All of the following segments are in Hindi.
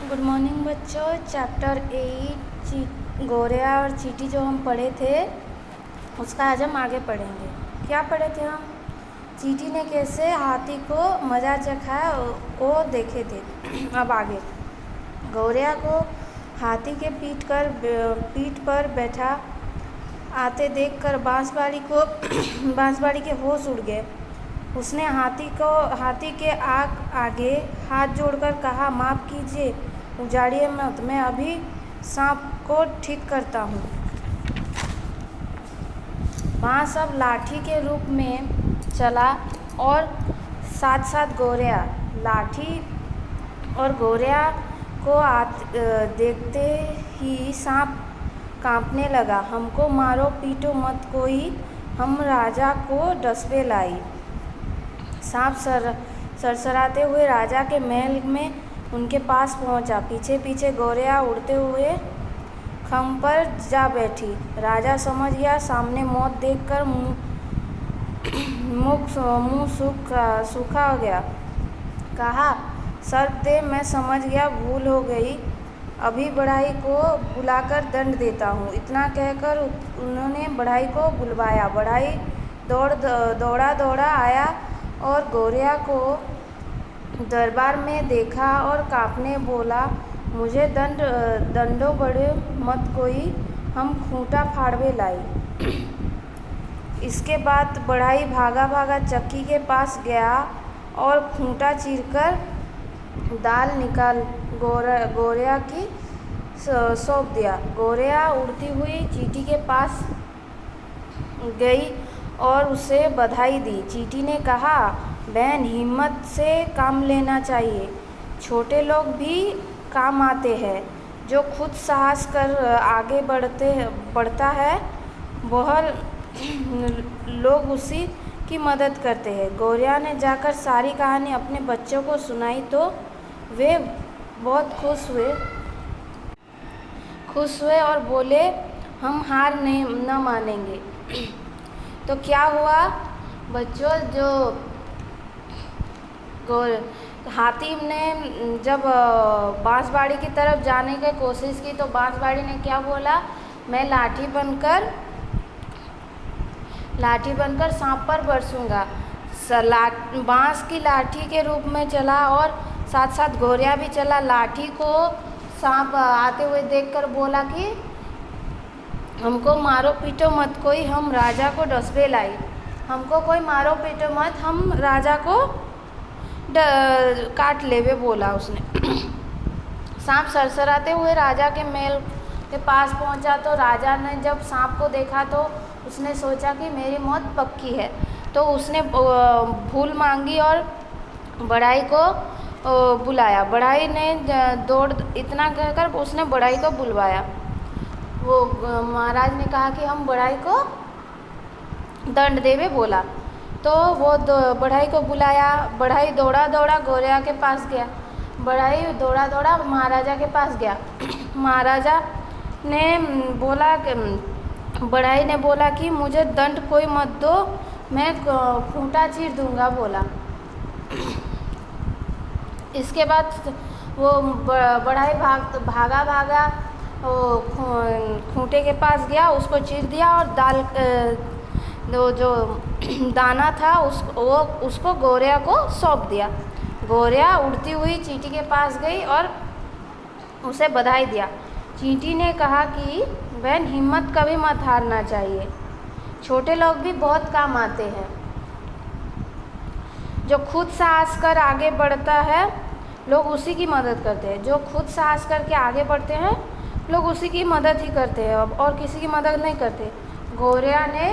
गुड मॉर्निंग बच्चों। चैप्टर 8 गौरैया और चींटी जो हम पढ़े थे उसका आज हम आगे पढ़ेंगे। क्या पढ़े थे हम? चींटी ने कैसे हाथी को मज़ा चखाया वो देखे थे। अब आगे गौरैया को हाथी के पीठ पर बैठा आते देखकर बांसबाड़ी के होश उड़ गए। उसने हाथी के आगे हाथ जोड़कर कहा, माफ़ कीजिए, उजाड़िए मत, मैं अभी सांप को ठीक करता हूँ। बांस अब लाठी के रूप में चला और साथ साथ गौरैया। लाठी और गौरैया को देखते ही सांप कांपने लगा। हमको मारो पीटो मत कोई, हम राजा को डसवे लाई। सांप सरसराते हुए राजा के महल में उनके पास पहुंचा। पीछे पीछे गौरैया उड़ते हुए खम्भ पर जा बैठी। राजा समझ गया, सामने मौत देखकर मुँह सूखा हो गया। कहा, सर्प दे, मैं समझ गया, भूल हो गई, अभी बढ़ई को बुलाकर दंड देता हूँ। इतना कहकर उन्होंने बढ़ई को बुलवाया। बढ़ई दौड़ा आया और गौरैया को दरबार में देखा और कांपने बोला, मुझे दंडो बड़े मत कोई, हम खूंटा फाड़वे लाई। इसके बाद बढ़ई भागा चक्की के पास गया और खूंटा चीरकर दाल निकाल गौरैया की सौंप दिया। गौरैया उड़ती हुई चींटी के पास गई और उसे बधाई दी। चींटी ने कहा, बहन, हिम्मत से काम लेना चाहिए, छोटे लोग भी काम आते हैं। जो खुद साहस कर आगे बढ़ता है वह लोग उसी की मदद करते हैं। गौरैया ने जाकर सारी कहानी अपने बच्चों को सुनाई तो वे बहुत खुश हुए और बोले, हम हार न मानेंगे। तो क्या हुआ बच्चों, जो हाथी ने जब बांसबाड़ी की तरफ जाने की कोशिश की तो बांसबाड़ी ने क्या बोला, मैं लाठी बनकर सांप पर बरसूंगा। बांस की लाठी के रूप में चला और साथ साथ गौरैया भी चला। लाठी को सांप आते हुए देखकर बोला कि हमको मारो पीटो मत कोई, हम राजा को डसवे लाई। हमको कोई मारो पीटो मत, हम राजा को काट लेवे, बोला उसने। सांप सरसराते हुए राजा के महल के पास पहुंचा तो राजा ने जब सांप को देखा तो उसने सोचा कि मेरी मौत पक्की है। तो उसने भूल मांगी और बढ़ई को बुलाया। बढ़ई ने इतना कहकर उसने बढ़ई को बुलवाया। वो महाराज ने कहा कि हम बढ़ई को दंड देवे, बोला। तो वो बढ़ई को बुलाया। बढ़ई दौड़ा गौरैया के पास गया। बढ़ई दौड़ा महाराजा के पास गया। महाराजा ने बोला कि बढ़ई ने बोला कि मुझे दंड कोई मत दो, मैं खूंटा चीर दूंगा, बोला। इसके बाद वो बढ़ई भागा खूंटे के पास गया, उसको चीर दिया और जो दाना था उसको गौरैया को सौंप दिया। गौरैया उड़ती हुई चींटी के पास गई और उसे बधाई दिया। चींटी ने कहा कि बहन, हिम्मत कभी मत हारना चाहिए, छोटे लोग भी बहुत काम आते हैं। जो खुद साहस कर आगे बढ़ता है लोग उसी की मदद करते हैं। जो खुद साहस करके आगे बढ़ते हैं लोग उसी की मदद ही करते हैं और किसी की मदद नहीं करते। गौरैया ने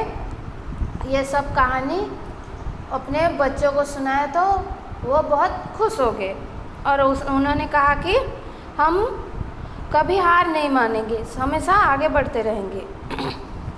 ये सब कहानी अपने बच्चों को सुनाया तो वो बहुत खुश हो गए और उन्होंने कहा कि हम कभी हार नहीं मानेंगे, हमेशा आगे बढ़ते रहेंगे।